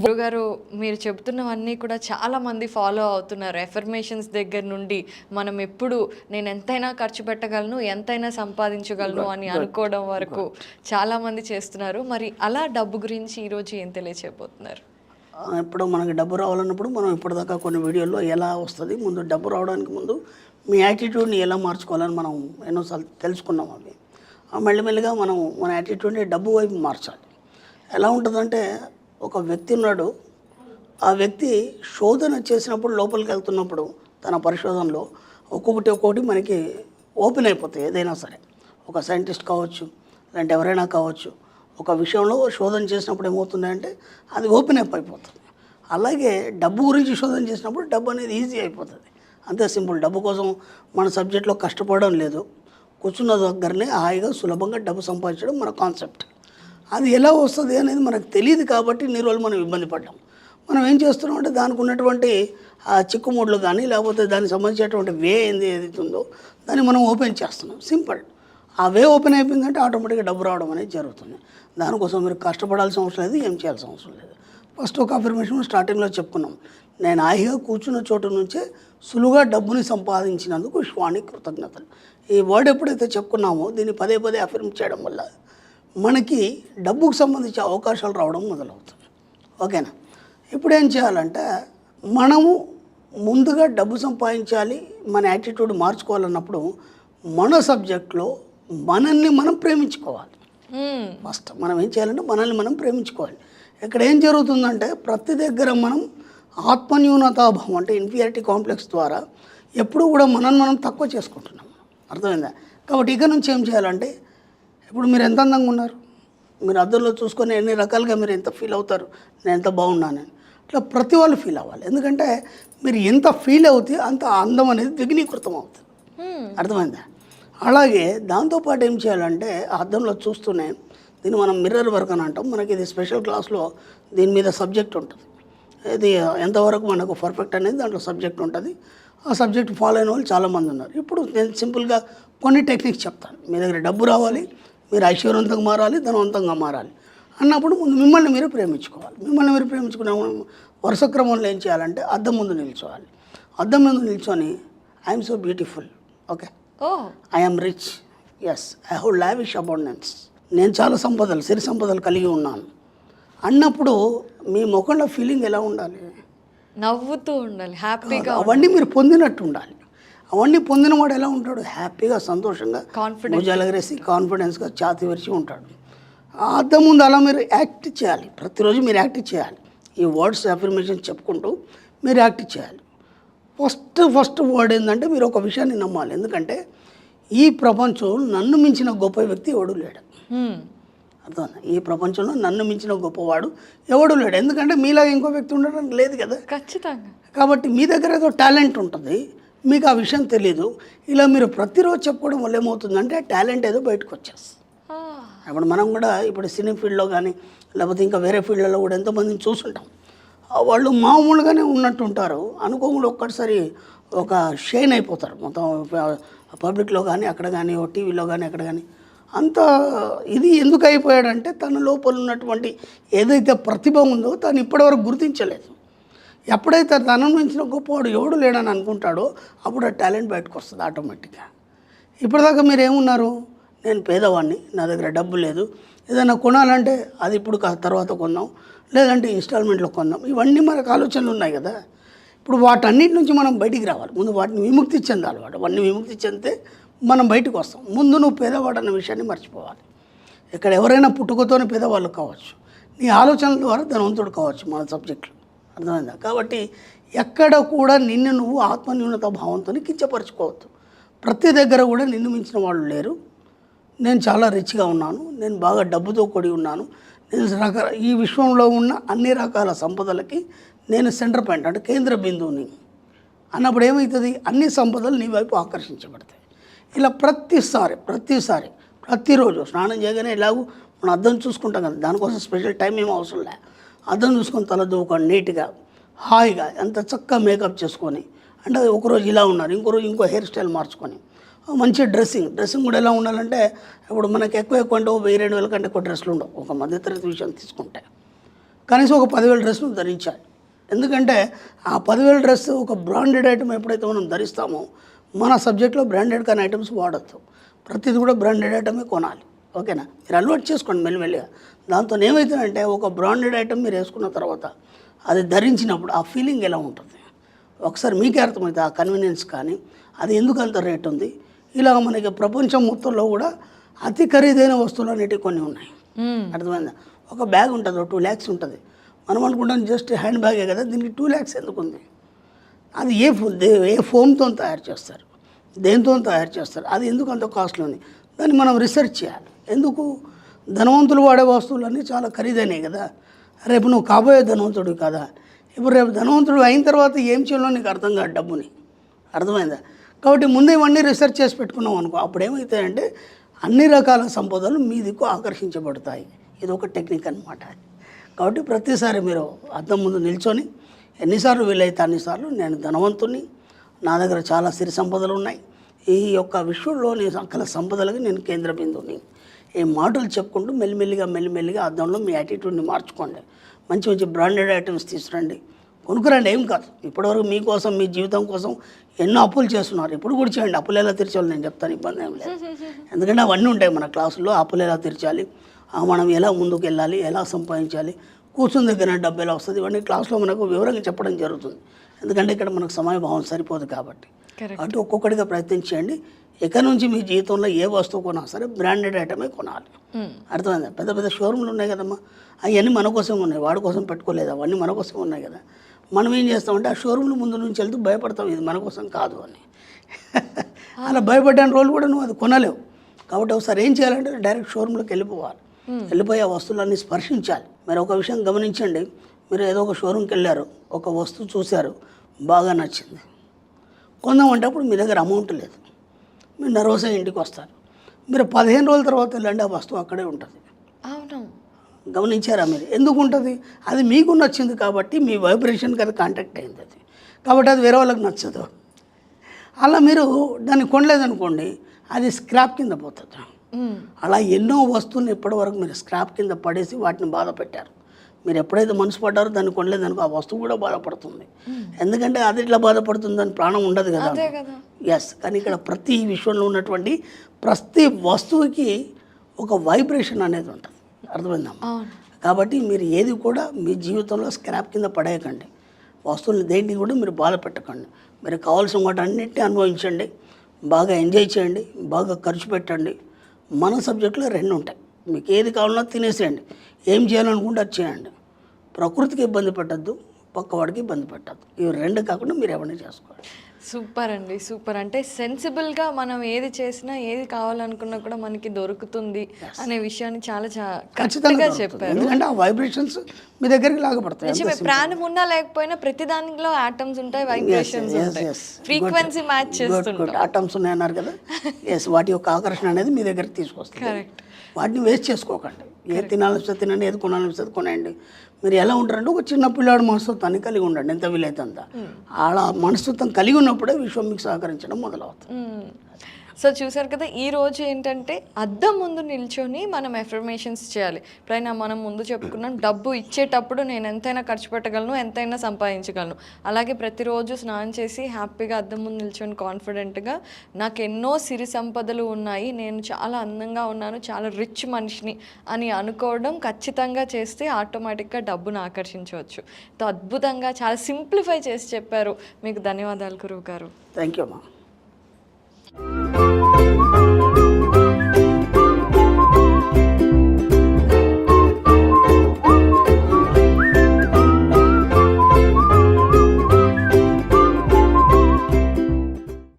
గురుగారు, మీరు చెబుతున్నవన్నీ కూడా చాలామంది ఫాలో అవుతున్నారు. ఎఫర్మేషన్స్ దగ్గర నుండి మనం ఎప్పుడు నేను ఎంతైనా ఖర్చు పెట్టగలను, ఎంతైనా సంపాదించగలను అని అనుకోవడం వరకు చాలామంది చేస్తున్నారు. మరి అలా డబ్బు గురించి ఈరోజు ఏం తెలియచేయబోతున్నారు? ఇప్పుడు మనకి డబ్బు రావాలన్నప్పుడు మనం ఇప్పటిదాకా కొన్ని వీడియోల్లో ఎలా వస్తుంది, ముందు డబ్బు రావడానికి ముందు మీ యాటిట్యూడ్ని ఎలా మార్చుకోవాలని మనం ఎన్నోసార్లు తెలుసుకున్నాం. అవి మెల్లిమెల్లిగా మనం మన యాటిట్యూడ్ని డబ్బు వైపు మార్చాలి. ఎలా ఉంటుందంటే, ఒక వ్యక్తి ఉన్నాడు, ఆ వ్యక్తి శోధన చేసినప్పుడు లోపలికి వెళ్తున్నప్పుడు తన పరిశోధనలో ఒక్కొక్కటి మనకి ఓపెన్ అయిపోతాయి. ఏదైనా సరే, ఒక సైంటిస్ట్ కావచ్చు, లేదంటే ఎవరైనా కావచ్చు, ఒక విషయంలో శోధన చేసినప్పుడు ఏమవుతుందంటే అది ఓపెన్ అప్ అయిపోతుంది. అలాగే డబ్బు గురించి శోధన చేసినప్పుడు డబ్బు అనేది ఈజీ అయిపోతుంది. అంతే సింపుల్. డబ్బు కోసం మన సబ్జెక్ట్లో కష్టపడడం లేదు, కూర్చున్న దగ్గరనే హాయిగా సులభంగా డబ్బు సంపాదించడం మన కాన్సెప్ట్. అది ఎలా వస్తుంది అనేది మనకు తెలియదు కాబట్టి ఇన్ని రోజులు మనం ఇబ్బంది పడ్డాం. మనం ఏం చేస్తున్నాం అంటే, దానికి ఉన్నటువంటి ఆ చిక్కుముడ్లు కానీ, లేకపోతే దానికి సంబంధించినటువంటి వే ఏదైతే ఉందో దాన్ని మనం ఓపెన్ చేస్తున్నాం. సింపుల్. ఆ వే ఓపెన్ అయిపోయిందంటే ఆటోమేటిక్గా డబ్బు రావడం అనేది జరుగుతుంది. దానికోసం మీరు కష్టపడాల్సిన అవసరం లేదు, ఏం చేయాల్సిన అవసరం లేదు. ఫస్ట్ ఒక అఫర్మేషన్ స్టార్టింగ్లో చెప్పుకున్నాం, నేను హాయిగా కూర్చున్న చోటు నుంచే సులువుగా డబ్బుని సంపాదించినందుకు విశ్వానికి కృతజ్ఞతలు. ఈ వర్డ్ ఎప్పుడైతే చెప్పుకున్నామో దీన్ని పదే పదే అఫర్మ్ చేయడం వల్ల మనకి డబ్బుకు సంబంధించిన అవకాశాలు రావడం మొదలవుతుంది. ఓకేనా? ఇప్పుడు ఏం చేయాలంటే, మనము ముందుగా డబ్బు సంపాదించాలి, మన యాటిట్యూడ్ మార్చుకోవాలన్నప్పుడు మన సబ్జెక్ట్లో మనల్ని మనం ప్రేమించుకోవాలి. ఫస్ట్ మనం ఏం చేయాలంటే మనల్ని మనం ప్రేమించుకోవాలి. ఇక్కడ ఏం జరుగుతుందంటే, ప్రతి దగ్గర మనం ఆత్మన్యూనతాభావం అంటే ఇన్ఫీరియారిటీ కాంప్లెక్స్ ద్వారా ఎప్పుడు కూడా మనల్ని మనం తక్కువ చేసుకుంటున్నాం. అర్థమైందా? కాబట్టి ఇక నుంచి ఏం చేయాలంటే, ఇప్పుడు మీరు ఎంత అందంగా ఉన్నారు, మీరు అద్దంలో చూసుకొని ఎన్ని రకాలుగా మీరు ఎంత ఫీల్ అవుతారు, నేను ఎంత బాగున్నానని. ఇట్లా ప్రతి వాళ్ళు ఫీల్ అవ్వాలి. ఎందుకంటే మీరు ఎంత ఫీల్ అవుతే అంత అందం అనేది ద్విగుణీకృతం అవుతుంది. అర్థమైందా? అలాగే దాంతోపాటు ఏం చేయాలంటే, ఆ అద్దంలో చూస్తూనే, దీన్ని మనం మిర్రర్ వర్క్ అని అంటాం. మనకి ఇది స్పెషల్ క్లాస్లో దీని మీద సబ్జెక్ట్ ఉంటుంది. ఇది ఎంతవరకు మనకు పర్ఫెక్ట్ అనేది దాంట్లో సబ్జెక్ట్ ఉంటుంది. ఆ సబ్జెక్ట్ ఫాలో అయిన వాళ్ళు చాలామంది ఉన్నారు. ఇప్పుడు నేను సింపుల్గా కొన్ని టెక్నిక్స్ చెప్తాను. మీ దగ్గర డబ్బు రావాలి, మీరు ఐశ్వర్యవంతంగా మారాలి, ధనవంతంగా మారాలి అన్నప్పుడు ముందు మిమ్మల్ని మీరు ప్రేమించుకోవాలి. మిమ్మల్ని మీరు ప్రేమించుకునే వరుస క్రమంలో ఏం చేయాలంటే, అద్దం ముందు నిల్చోవాలి. అద్దం ముందు నిల్చొని, I'm so beautiful, okay, I'm rich, yes, I have lavish abundance, నేను చాలా సంపదలు, సిరి సంపదలు కలిగి ఉన్నాను అన్నప్పుడు మీ ముఖంలో ఫీలింగ్ ఎలా ఉండాలి? నవ్వుతూ ఉండాలి, హ్యాపీగా. అవన్నీ మీరు పొందినట్టు ఉండాలి. అవన్నీ పొందినవాడు ఎలా ఉంటాడు? హ్యాపీగా, సంతోషంగా, భుజాలగరేసి కాన్ఫిడెన్స్గా ఛాతీ విరిచి ఉంటాడు. ఆ అద్దం ముందు అలా మీరు యాక్ట్ చేయాలి. ప్రతిరోజు మీరు యాక్ట్ చేయాలి. ఈ వర్డ్స్ అఫర్మేషన్ చెప్పుకుంటూ మీరు యాక్ట్ చేయాలి. ఫస్ట్ వర్డ్ ఏంటంటే, మీరు ఒక విషయాన్ని నమ్మాలి. ఎందుకంటే ఈ ప్రపంచంలో నన్ను మించిన గొప్ప వ్యక్తి ఎవడు లేడు. అర్థం? ఈ ప్రపంచంలో నన్ను మించిన గొప్పవాడు ఎవడు లేడు. ఎందుకంటే మీలాగా ఇంకో వ్యక్తి ఉండడానికి లేదు కదా. ఖచ్చితంగా. కాబట్టి మీ దగ్గర ఏదో టాలెంట్ ఉంటుంది, మీకు ఆ విషయం తెలీదు. ఇలా మీరు ప్రతిరోజు చెప్పుకోవడం వల్ల ఏమవుతుందంటే, ఆ టాలెంట్ ఏదో బయటకు వచ్చేస్తుంది. ఇప్పుడు మనం కూడా ఇప్పుడు సినీ ఫీల్డ్లో కానీ, లేకపోతే ఇంకా వేరే ఫీల్డ్లలో కూడా ఎంతోమందిని చూసుంటాం. వాళ్ళు మామూలుగానే ఉన్నట్టు ఉంటారు, అనుకోకుండా ఒక్కసారి ఒక షైన్ అయిపోతారు. మొత్తం పబ్లిక్లో కానీ, అక్కడ కానీ, టీవీలో కానీ, అక్కడ కానీ. అంత ఇది ఎందుకు అయిపోయాడంటే, తన లోపల ఉన్నటువంటి ఏదైతే ప్రతిభ ఉందో తను ఇప్పటివరకు గుర్తించలేదు. ఎప్పుడైతే తనను మించిన గొప్పవాడు ఎవడు లేడని అనుకుంటాడో అప్పుడు ఆ టాలెంట్ బయటకు వస్తుంది ఆటోమేటిక్గా. ఇప్పటిదాకా మీరు ఏమున్నారు? నేను పేదవాడిని, నా దగ్గర డబ్బు లేదు, ఏదైనా కొనాలంటే అది ఇప్పుడు తర్వాత కొందాం, లేదంటే ఇన్స్టాల్మెంట్లో కొందాం, ఇవన్నీ మనకు ఆలోచనలు ఉన్నాయి కదా. ఇప్పుడు వాటన్నిటి నుంచి మనం బయటికి రావాలి. ముందు వాటిని విముక్తి చెందాలి. అవన్నీ విముక్తి చెందితే మనం బయటకు వస్తాం. ముందు నువ్వు పేదవాడు అన్న విషయాన్ని మర్చిపోవాలి. ఇక్కడ ఎవరైనా పుట్టుకతోనే పేదవాళ్ళు కావచ్చు, నీ ఆలోచనల ద్వారా ధనవంతుడు కావచ్చు మన సబ్జెక్టులు. అర్థమైందా? కాబట్టి ఎక్కడ కూడా నిన్ను నువ్వు ఆత్మన్యూనత భావంతో కించపరచుకోవద్దు. ప్రతి దగ్గర కూడా నిన్ను మించిన వాళ్ళు లేరు, నేను చాలా రిచ్గా ఉన్నాను, నేను బాగా డబ్బుతో కూడి ఉన్నాను, నేను ఈ విశ్వంలో ఉన్న అన్ని రకాల సంపదలకి నేను సెంటర్ పాయింట్ అంటే కేంద్ర బిందువుని అన్నప్పుడు ఏమవుతుంది? అన్ని సంపదలు నీ వైపు ఆకర్షించబడతాయి. ఇలా ప్రతిరోజు స్నానం చేయగానే ఎలాగూ మనం అద్దం చూసుకుంటాం కదా, దానికోసం స్పెషల్ టైం ఏమీ అవసరం లే. అద్దం చూసుకొని తల దూకొని నీట్గా హాయిగా ఎంత చక్కగా మేకప్ చేసుకొని, అంటే ఒకరోజు ఇలా ఉన్నారు, ఇంకో రోజు ఇంకో హెయిర్ స్టైల్ మార్చుకొని, మంచి డ్రెస్సింగ్ కూడా ఎలా ఉండాలంటే, ఇప్పుడు మనకి ఎక్కువ అంటే 1000-2000 కంటే ఎక్కువ డ్రెస్సులు ఉండవు ఒక మధ్యతరగతి విషయం తీసుకుంటే. కనీసం ఒక 10,000 డ్రెస్ను ధరించాలి. ఎందుకంటే ఆ 10,000 డ్రెస్ ఒక బ్రాండెడ్ ఐటమ్ ఎప్పుడైతే మనం ధరిస్తామో మన సబ్జెక్ట్లో బ్రాండెడ్ కానీ ఐటమ్స్ వాడద్దు. ప్రతిది కూడా బ్రాండెడ్ ఐటమే కొనాలి. ఓకేనా? మీరు అలవాటు చేసుకోండి మెల్లిమెల్లిగా. దాంతో ఏమవుతుందంటే ఒక బ్రాండెడ్ ఐటమ్ మీరు వేసుకున్న తర్వాత అది ధరించినప్పుడు ఆ ఫీలింగ్ ఎలా ఉంటుంది ఒకసారి మీకే అర్థమవుతుంది. ఆ కన్వీనియన్స్ కానీ అది ఎందుకు అంత రేట్ ఉంది. ఇలా మనకి ప్రపంచం మొత్తంలో కూడా అతి ఖరీదైన వస్తువులు అనేటివి కొన్ని ఉన్నాయి. అర్థమైందా? ఒక బ్యాగ్ ఉంటుంది, 2 lakhs ఉంటుంది. మనం అనుకుంటాం జస్ట్ హ్యాండ్ బ్యాగే కదా, దీనికి 2 lakhs ఎందుకు ఉంది? అది ఏ ఫోమ్తో తయారు చేస్తారు, దేంతో తయారు చేస్తారు, అది ఎందుకు అంత కాస్ట్లీ ఉంది, దాన్ని మనం రీసెర్చ్ చేయాలి. ఎందుకు? ధనవంతులు వాడే వస్తువులన్నీ చాలా ఖరీదైనవి కదా. రేపు నువ్వు కాబోయే ధనవంతుడు కదా. ఇప్పుడు రేపు ధనవంతుడు అయిన తర్వాత ఏం చేయాలో నీకు అర్థం కాదు డబ్బుని. అర్థమైందా? కాబట్టి ముందే ఇవన్నీ రీసెర్చ్ చేసి పెట్టుకున్నాం అనుకో, అప్పుడు ఏమవుతాయంటే అన్ని రకాల సంపదలు మీ దిక్కు ఆకర్షించబడతాయి. ఇది ఒక టెక్నిక్ అన్నమాట. కాబట్టి ప్రతిసారి మీరు అద్దం ముందు నిల్చొని ఎన్నిసార్లు వీలైతే అన్నిసార్లు నేను ధనవంతుని, నా దగ్గర చాలా సిరి సంపదలు ఉన్నాయి, ఈ యొక్క విశ్వంలోని సకల సంపదలకి నేను కేంద్ర బిందువుని, ఈ మాటలు చెప్పుకుంటూ మెల్లిమెల్లిగా అద్దంలో మీ యాటిట్యూడ్ని మార్చుకోండి. మంచి మంచి బ్రాండెడ్ ఐటమ్స్ తీసుకురండి, కొనుక్కురండి. ఏం కాదు. ఇప్పటివరకు మీకోసం మీ జీవితం కోసం ఎన్నో అప్పులు చేస్తున్నారు. ఇప్పుడు కూడా చేయండి. అప్పులు ఎలా తీర్చాలి నేను చెప్తాను, ఇబ్బంది ఏం లేదు. ఎందుకంటే అవన్నీ ఉంటాయి మన క్లాసుల్లో. అప్పులు ఎలా తీర్చాలి, మనం ఎలా ముందుకు వెళ్ళాలి, ఎలా సంపాదించాలి, కూర్చుని దగ్గర డబ్బు ఎలా వస్తుంది, ఇవన్నీ క్లాస్లో మనకు వివరంగా చెప్పడం జరుగుతుంది. ఎందుకంటే ఇక్కడ మనకు సమయభావం సరిపోదు కాబట్టి. అటు ఒక్కొక్కటిగా ప్రయత్నించండి. ఎక్కడి నుంచి మీ జీవితంలో ఏ వస్తువు కొన్నా సరే బ్రాండెడ్ ఐటమే కొనాలి. అర్థమైందా? పెద్ద పెద్ద షోరూమ్లు ఉన్నాయి కదమ్మా, అవన్నీ మన కోసం ఉన్నాయి, వాడి కోసం పెట్టుకోలేదు, అవన్నీ మన కోసం ఉన్నాయి కదా. మనం ఏం చేస్తామంటే ఆ షోరూమ్ల ముందు నుంచి వెళ్తూ భయపడతాం, ఇది మన కోసం కాదు అని. అలా భయపడ్డాని రోజులు కూడా నువ్వు అది కొనలేవు. కాబట్టి ఒకసారి ఏం చేయాలంటే డైరెక్ట్ షోరూమ్లోకి వెళ్ళిపోవాలి. వెళ్ళిపోయి ఆ వస్తువులన్నీ స్పర్శించాలి. మరి ఒక విషయం గమనించండి, మీరు ఏదో ఒక షోరూమ్కి వెళ్ళారు, ఒక వస్తువు చూశారు, బాగా నచ్చింది, కొందామంటే అప్పుడు మీ దగ్గర అమౌంట్ లేదు, మీరు నర్వస్ అయ్యి ఇంటికి వస్తారు. మీరు 15 రోజుల తర్వాత వెళ్ళండి, ఆ వస్తువు అక్కడే ఉంటుంది. అవును, గమనించారా మీరు? ఎందుకు ఉంటుంది? అది మీకు నచ్చింది కాబట్టి, మీ వైబ్రేషన్కి అది కాంటాక్ట్ అయింది అది, కాబట్టి అది వేరే వాళ్ళకి నచ్చదు. అలా మీరు దాన్ని కొనలేదనుకోండి, అది స్క్రాప్ కింద పోతుంది. అలా ఎన్నో వస్తువులను ఇప్పటివరకు మీరు స్క్రాప్ కింద పడేసి వాటిని బాధ పెట్టారు. మీరు ఎప్పుడైతే మనసు పడ్డారో దాన్ని కొనలేదనుకో, ఆ వస్తువు కూడా బాధపడుతుంది. ఎందుకంటే అది ఇట్లా బాధపడుతుందని ప్రాణం ఉండదు కదా. ఎస్. కానీ ఇక్కడ ప్రతి విశ్వంలో ఉన్నటువంటి ప్రతి వస్తువుకి ఒక వైబ్రేషన్ అనేది ఉంటుంది. అర్థమైందమ్మా? కాబట్టి మీరు ఏది కూడా మీ జీవితంలో స్క్రాప్ కింద పడేయకండి. వస్తువులు దేన్ని కూడా మీరు బాధ పెట్టకండి. మీరు కావాల్సిన వాటి అన్నింటినీ అనుభవించండి, బాగా ఎంజాయ్ చేయండి, బాగా ఖర్చు పెట్టండి. మన సబ్జెక్టులో 2 ఉంటాయి. మీకు ఏది కావాలన్నా తినేసేయండి, ఏం చేయాలనుకుంటే అది చేయండి. ప్రకృతికి ఇబ్బంది పెట్టద్దు, పక్కవాడికి ఇబ్బంది పెట్టద్దు. ఇవి 2 కాకుండా మీరు ఎవరిని చేసుకోండి. సూపర్ అండి, సూపర్. అంటే సెన్సిబుల్గా మనం ఏది చేసినా, ఏది కావాలనుకున్నా కూడా మనకి దొరుకుతుంది అనే విషయాన్ని చాలా ఖచ్చితంగా చెప్పారు. ఎందుకంటే ఆ వైబ్రేషన్స్ మీ దగ్గరికి లాగపడతాయి. నిజమే, ప్రాణం ఉన్నా లేకపోయినా ప్రతి దానిలో ఆటమ్స్ ఉంటాయి, వైబ్రేషన్స్ ఉంటాయి, ఫ్రీక్వెన్సీ మ్యాచ్ చేస్తుంటాయి. ఆటమ్స్ ఉన్నాయన్నారు కదా. ఎస్, వాటి యొక్క ఆకర్షణ అనేది మీ దగ్గరికి తీసుకొస్తుంది. కరెక్ట్. వాటిని వేస్ట్ చేసుకోకండి. ఏది తినాలనిపిస్తే తినండి, ఏది కొనాలనిపిస్తుంది కొనండి. మీరు ఎలా ఉంటారంటే ఒక చిన్న పిల్లాడు మనస్తత్వాన్ని కలిగి ఉండండి, ఎంత వీలైతే అంత. అలా మనస్తత్వం కలిగి ఉన్నప్పుడే విశ్వం మీకు సహకరించడం మొదలవుతుంది. సో చూసారు కదా, ఈ రోజు ఏంటంటే అద్దం ముందు నిల్చొని మనం ఎఫర్మేషన్స్ చేయాలి. ఎప్పుడైనా మనం ముందు చెప్పుకున్నాం, డబ్బు ఇచ్చేటప్పుడు నేను ఎంతైనా ఖర్చు పెట్టగలను, ఎంతైనా సంపాదించగలను. అలాగే ప్రతిరోజు స్నానం చేసి హ్యాపీగా అద్దం ముందు నిల్చొని కాన్ఫిడెంట్గా నాకు ఎన్నో సిరి సంపదలు ఉన్నాయి, నేను చాలా అందంగా ఉన్నాను, చాలా రిచ్ మనిషిని అని అనుకోవడం ఖచ్చితంగా చేస్తే ఆటోమేటిక్గా డబ్బును ఆకర్షించవచ్చు. అద్భుతంగా చాలా సింప్లిఫై చేసి చెప్పారు. మీకు ధన్యవాదాలు గురువు గారు. థ్యాంక్ యూ అమ్మా.